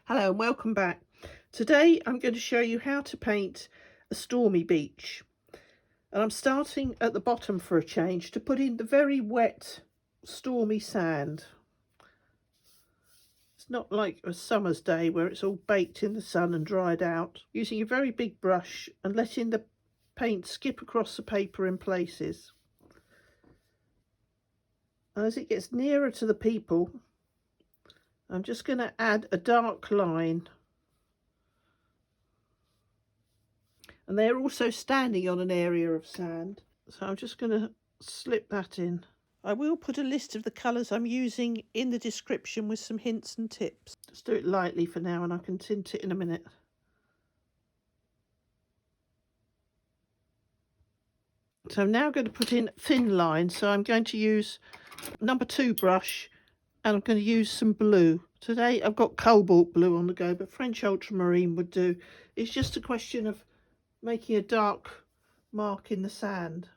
Hello and welcome back. Today I'm going to show you how to paint a stormy beach. And I'm starting at the bottom for a change to put in the very wet, stormy sand. It's not like a summer's day where it's all baked in the sun and dried out. Using a very big brush and letting the paint skip across the paper in places. And as it gets nearer to the people, I'm just going to add a dark line. And they're also standing on an area of sand. So I'm just going to slip that in. I will put a list of the colours I'm using in the description with some hints and tips. Just do it lightly for now and I can tint it in a minute. So I'm now going to put in thin lines. So I'm going to use number 2 brush and I'm going to use some blue. Today I've got Cobalt blue on the go, but French ultramarine would do. It's just a question of making a dark mark in the sand.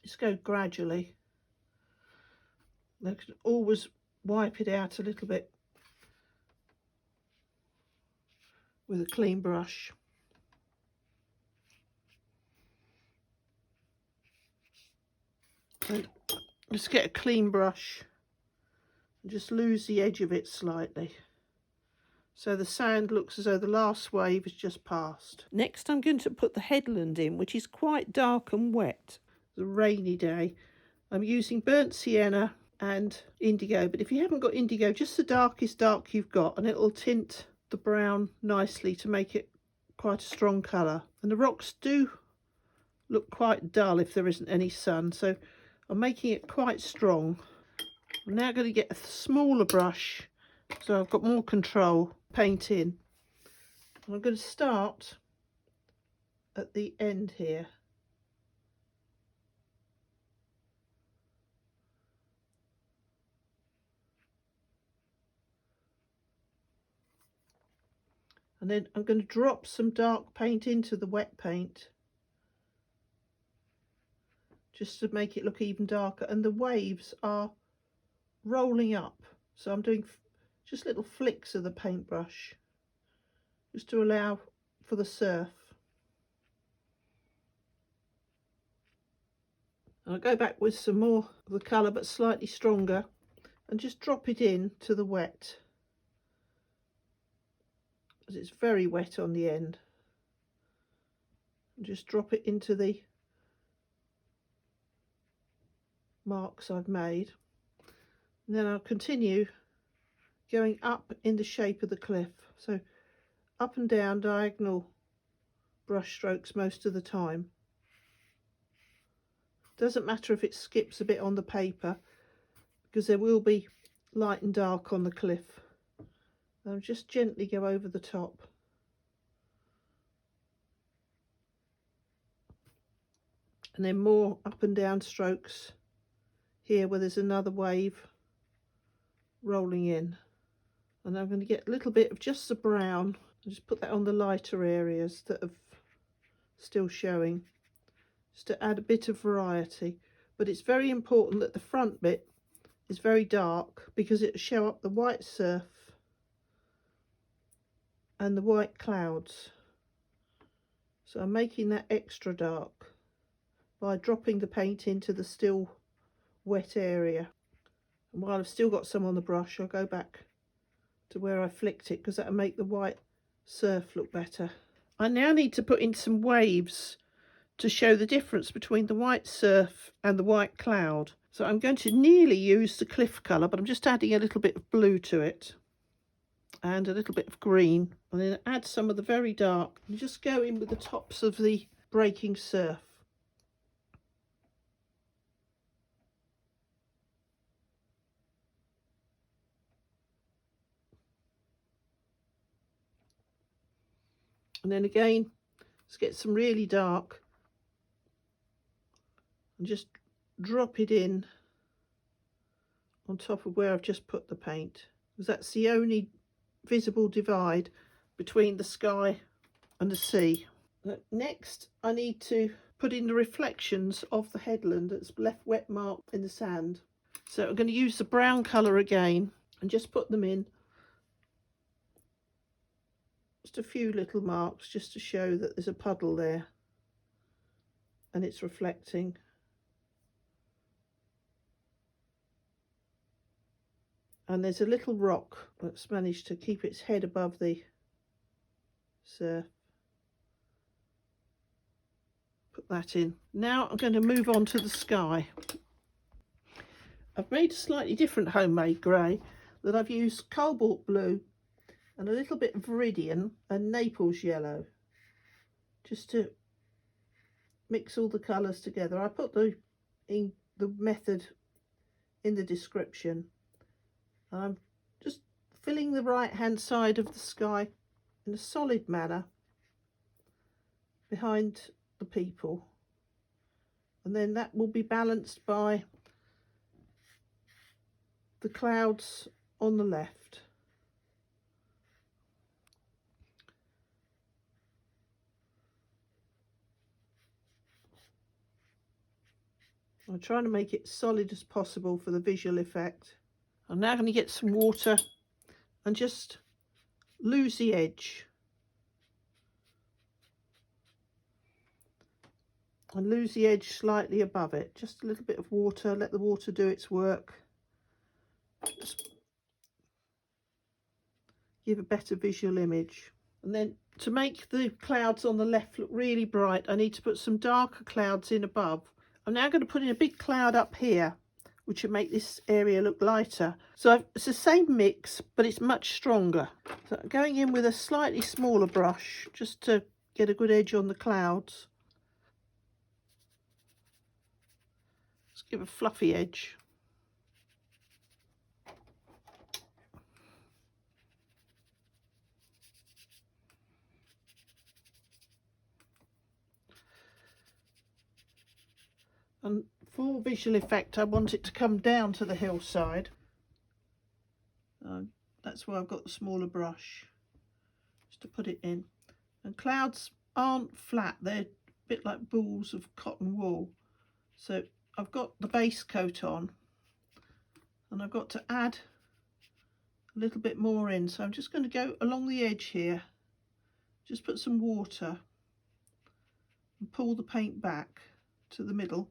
Just go gradually. I can always wipe it out a little bit with a clean brush. And just get a clean brush and just lose the edge of it slightly. So the sand looks as though the last wave has just passed. Next I'm going to put the headland in, which is quite dark and wet. It's a rainy day. I'm using burnt sienna and indigo, but if you haven't got indigo, just the darkest dark you've got, and it'll tint the brown nicely to make it quite a strong colour. And the rocks do look quite dull if there isn't any sun, so I'm making it quite strong. I'm now going to get a smaller brush so I've got more control, paint in. And I'm going to start at the end here. And then I'm going to drop some dark paint into the wet paint just to make it look even darker. And the waves are rolling up, so I'm doing just little flicks of the paintbrush just to allow for the surf. And I'll go back with some more of the colour but slightly stronger and just drop it in to the wet. It's very wet on the end, and just drop it into the marks I've made, and then I'll continue going up in the shape of the cliff, so up and down diagonal brush strokes most of the time. Doesn't matter if it skips a bit on the paper because there will be light and dark on the cliff. I'll just gently go over the top. And then more up and down strokes here where there's another wave rolling in. And I'm going to get a little bit of just the brown and just put that on the lighter areas that are still showing, just to add a bit of variety. But it's very important that the front bit is very dark because it'll show up the white surf and the white clouds. So I'm making that extra dark by dropping the paint into the still wet area. And while I've still got some on the brush, I'll go back to where I flicked it because that'll make the white surf look better. I now need to put in some waves to show the difference between the white surf and the white cloud. So I'm going to nearly use the cliff colour, but I'm just adding a little bit of blue to it and a little bit of green, and then add some of the very dark and just go in with the tops of the breaking surf. And then again, let's get some really dark and just drop it in on top of where I've just put the paint, because that's the only visible divide between the sky and the sea. Next I need to put in the reflections of the headland that's left wet mark in the sand. So I'm going to use the brown colour again and just put them in. Just a few little marks just to show that there's a puddle there and it's reflecting. And there's a little rock that's managed to keep its head above the surf. Put that in. Now I'm going to move on to the sky. I've made a slightly different homemade grey, that I've used cobalt blue and a little bit of Viridian and Naples yellow, just to mix all the colours together. I put the method in the description. I'm just filling the right hand side of the sky in a solid manner behind the people, and then that will be balanced by the clouds on the left. I'm trying to make it solid as possible for the visual effect. I'm now going to get some water and just lose the edge. And lose the edge slightly above it. Just a little bit of water, let the water do its work. Just give a better visual image. And then to make the clouds on the left look really bright, I need to put some darker clouds in above. I'm now going to put in a big cloud up here, which will make this area look lighter. So it's the same mix, but it's much stronger. So I'm going in with a slightly smaller brush, just to get a good edge on the clouds. Let's give a fluffy edge. And for visual effect, I want it to come down to the hillside. That's why I've got the smaller brush, just to put it in. And clouds aren't flat, they're a bit like balls of cotton wool. So I've got the base coat on, and I've got to add a little bit more in. So I'm just going to go along the edge here, just put some water and pull the paint back to the middle.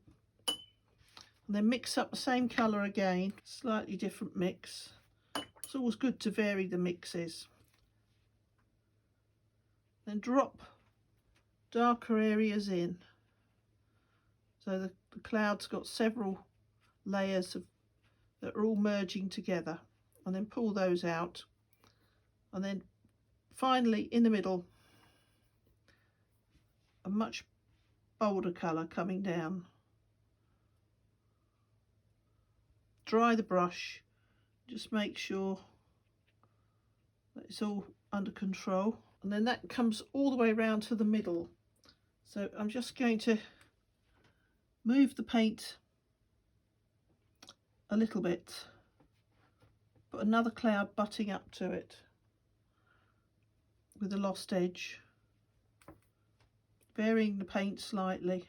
And then mix up the same colour again, slightly different mix. It's always good to vary the mixes. Then drop darker areas in. So the cloud's got several layers that are all merging together. And then pull those out. And then finally in the middle, a much bolder colour coming down. Dry the brush, just make sure that it's all under control, and then that comes all the way around to the middle. So I'm just going to move the paint a little bit, put another cloud butting up to it with a lost edge, varying the paint slightly.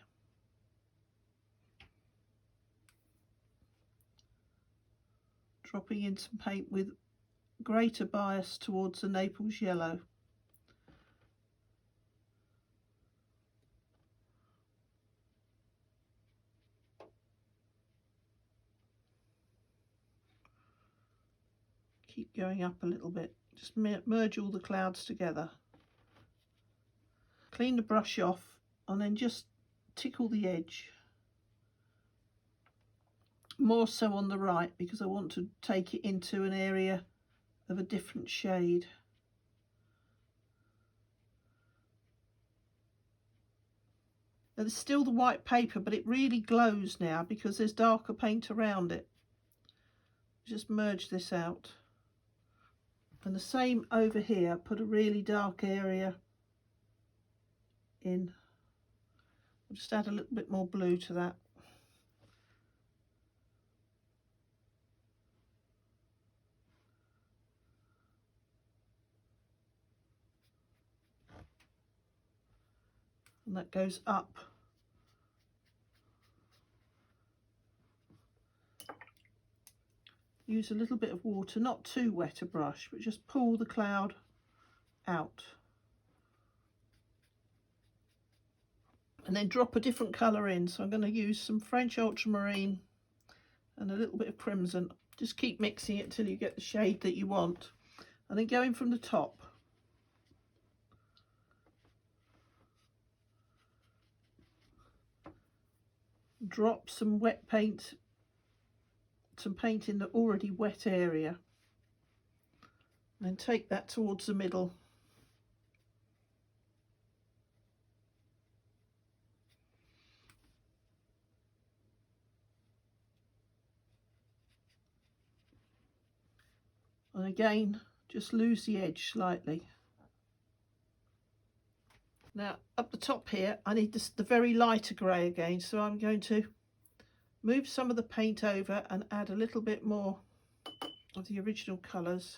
Dropping in some paint with greater bias towards the Naples yellow. Keep going up a little bit, just merge all the clouds together. Clean the brush off and then just tickle the edge. More so on the right, because I want to take it into an area of a different shade. Now there's still the white paper, but it really glows now because there's darker paint around it. Just merge this out. And the same over here, put a really dark area in. I'll just add a little bit more blue to that. And that goes up use a little bit of water, not too wet a brush, but just pull the cloud out. And then drop a different colour in. So I'm going to use some French ultramarine and a little bit of crimson. Just keep mixing it till you get the shade that you want. And then go in from the top. Drop some wet paint, some paint in the already wet area. And then take that towards the middle. And again, just lose the edge slightly. Now up the top here, I need the very lighter grey again, so I'm going to move some of the paint over and add a little bit more of the original colours.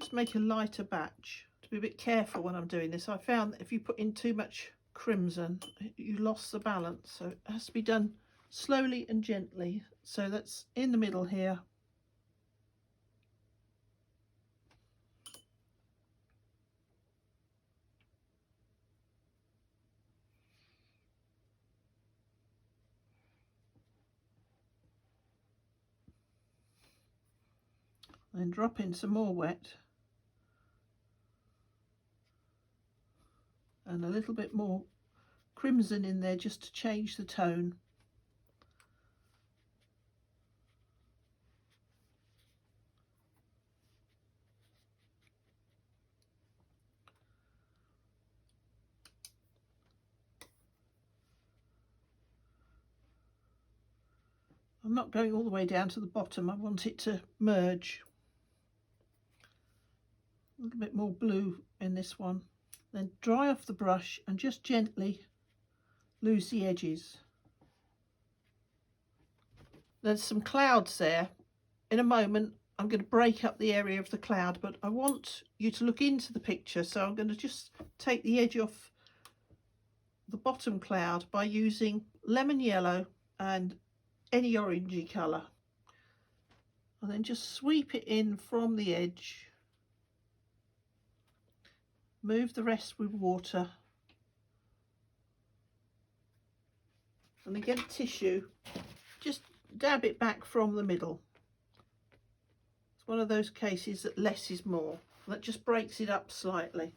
Just make a lighter batch. To be a bit careful when I'm doing this. I found that if you put in too much crimson, you lost the balance, so it has to be done slowly and gently. So that's in the middle here. Then drop in some more wet and a little bit more crimson in there just to change the tone. I'm not going all the way down to the bottom, I want it to merge. A little bit more blue in this one. Then dry off the brush and just gently lose the edges. There's some clouds there. In a moment I'm going to break up the area of the cloud, but I want you to look into the picture, so I'm going to just take the edge off the bottom cloud by using lemon yellow and any orangey colour, and then just sweep it in from the edge. Move the rest with water, and then get a tissue, just dab it back from the middle. It's one of those cases that less is more. That just breaks it up slightly.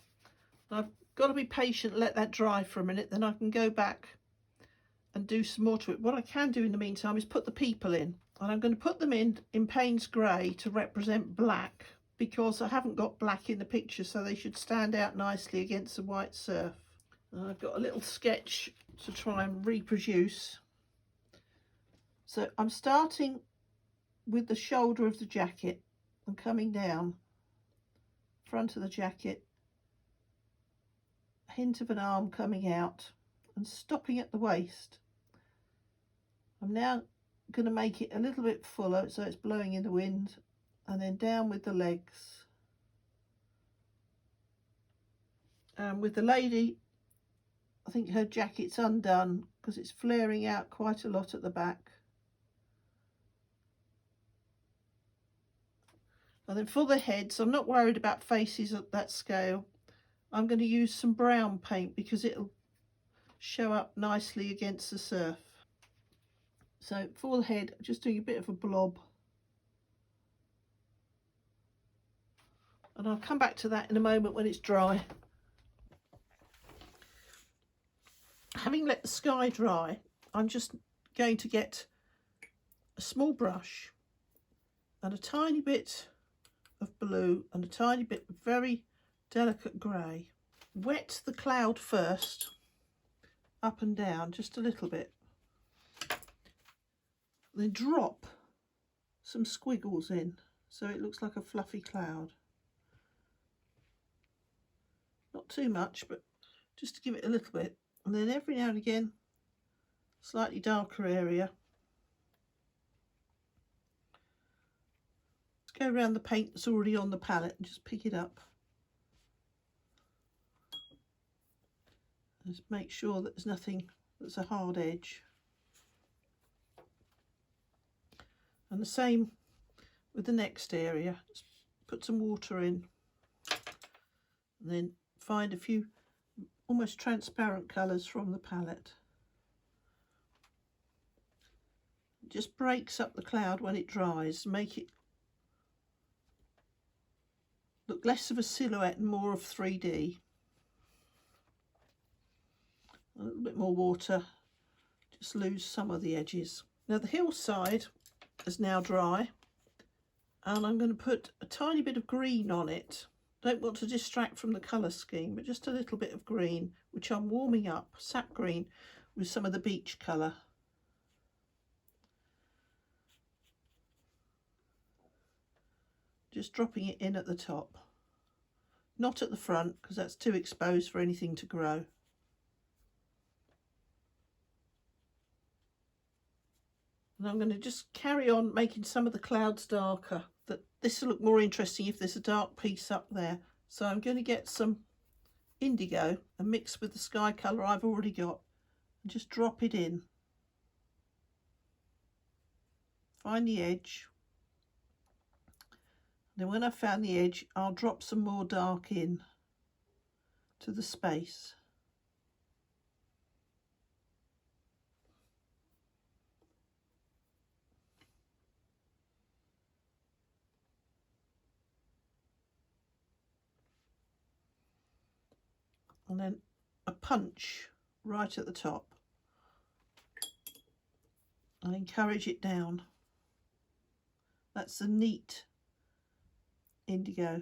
And I've got to be patient, let that dry for a minute, then I can go back and do some more to it. What I can do in the meantime is put the people in, and I'm going to put them in Payne's grey to represent black, because I haven't got black in the picture, so they should stand out nicely against the white surf. And I've got a little sketch to try and reproduce. So I'm starting with the shoulder of the jacket and coming down front of the jacket, a hint of an arm coming out and stopping at the waist. I'm now going to make it a little bit fuller so it's blowing in the wind, and then down with the legs. And with the lady, I think her jacket's undone because it's flaring out quite a lot at the back. And then for the heads, I'm not worried about faces at that scale. I'm going to use some brown paint because it'll show up nicely against the surf. So for the head, I'm just doing a bit of a blob. And I'll come back to that in a moment when it's dry. Having let the sky dry, I'm just going to get a small brush and a tiny bit of blue and a tiny bit of very delicate grey. Wet the cloud first, up and down, just a little bit. Then drop some squiggles in so it looks like a fluffy cloud. Not too much, but just to give it a little bit. And then every now and again, slightly darker area. Let's go around the paint that's already on the palette and just pick it up. Just make sure that there's nothing that's a hard edge. And the same with the next area. Just put some water in and then find a few almost transparent colours from the palette. It just breaks up the cloud when it dries, make it look less of a silhouette and more of 3D. A little bit more water, just lose some of the edges. Now the hillside is now dry, and I'm going to put a tiny bit of green on it. Don't want to distract from the colour scheme, but just a little bit of green, which I'm warming up, sap green, with some of the beach colour. Just dropping it in at the top, not at the front because that's too exposed for anything to grow. And I'm going to just carry on making some of the clouds darker. This will look more interesting if there's a dark piece up there. So I'm going to get some indigo and mix with the sky colour I've already got and just drop it in. Find the edge. Then when I've found the edge, I'll drop some more dark in to the space. And then a punch right at the top and encourage it down. That's the neat indigo.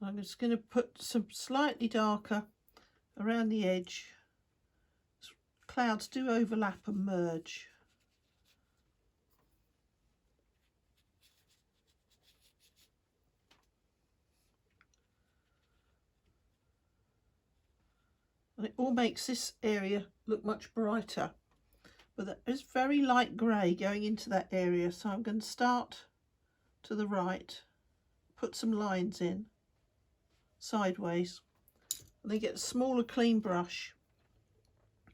I'm just going to put some slightly darker around the edge. Clouds do overlap and merge. And it all makes this area look much brighter. But there is very light grey going into that area, so I'm going to start to the right, put some lines in sideways, and then get a smaller clean brush,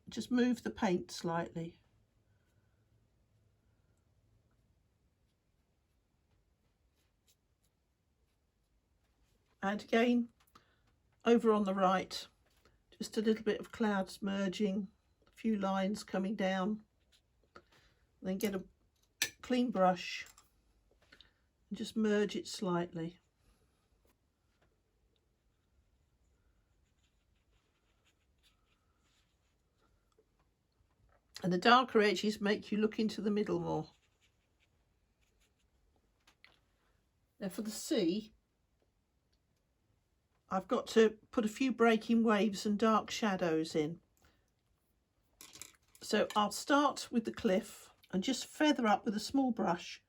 just move the paint slightly. And again, over on the right, just a little bit of clouds merging, a few lines coming down. Then get a clean brush and just merge it slightly. And the darker edges make you look into the middle more. Now for the sea, I've got to put a few breaking waves and dark shadows in. So I'll start with the cliff and just feather up with a small brush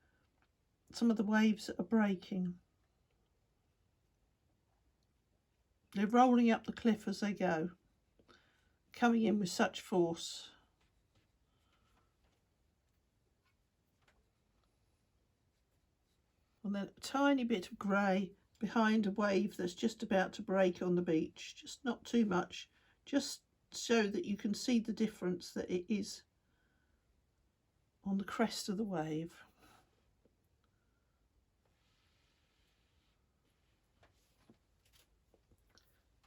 some of the waves that are breaking. They're rolling up the cliff as they go, coming in with such force. And then a tiny bit of grey behind a wave that's just about to break on the beach. Just not too much, just so that you can see the difference that it is on the crest of the wave.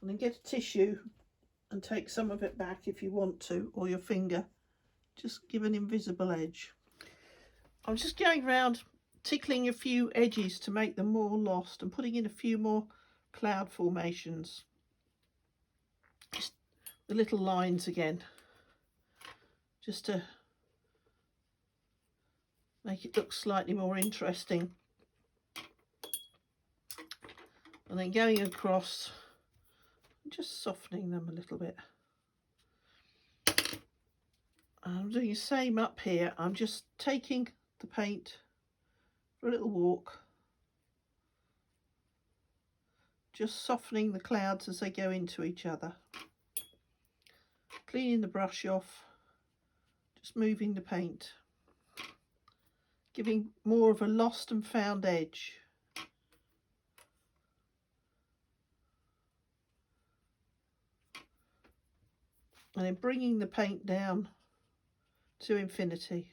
And then get a tissue and take some of it back if you want to, or your finger. Just give an invisible edge. I'm just going around tickling a few edges to make them more lost and putting in a few more cloud formations. Just the little lines again, just to make it look slightly more interesting. And then going across, just softening them a little bit. I'm doing the same up here. I'm just taking the paint for a little walk, just softening the clouds as they go into each other, cleaning the brush off, just moving the paint, giving more of a lost and found edge. and then bringing the paint down to infinity.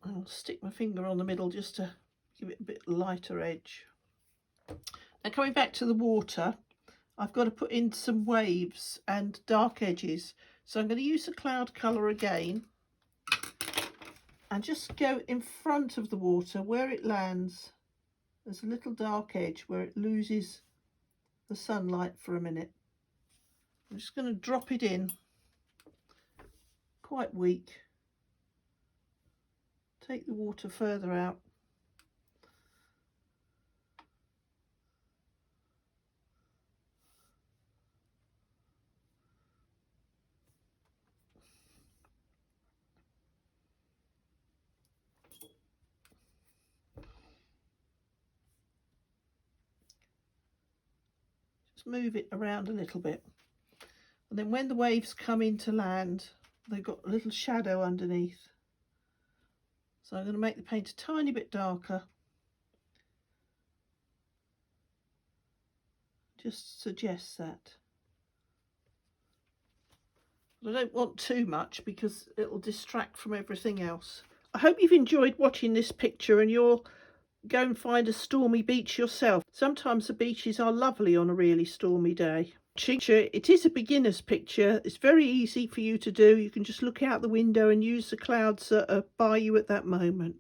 I'll stick my finger on the middle just to give it a bit lighter edge. Now coming back to the water, I've got to put in some waves and dark edges. So I'm going to use the cloud colour again and just go in front of the water where it lands. There's a little dark edge where it loses the sunlight for a minute. I'm just going to drop it in quite weak. Take the water further out. Just move it around a little bit. And then when the waves come into land, they've got a little shadow underneath. So I'm going to make the paint a tiny bit darker. Just suggests that. But I don't want too much because it'll distract from everything else. I hope you've enjoyed watching this picture and you'll go and find a stormy beach yourself. Sometimes the beaches are lovely on a really stormy day. It is a beginner's picture. It's very easy for you to do. You can just look out the window and use the clouds that are by you at that moment.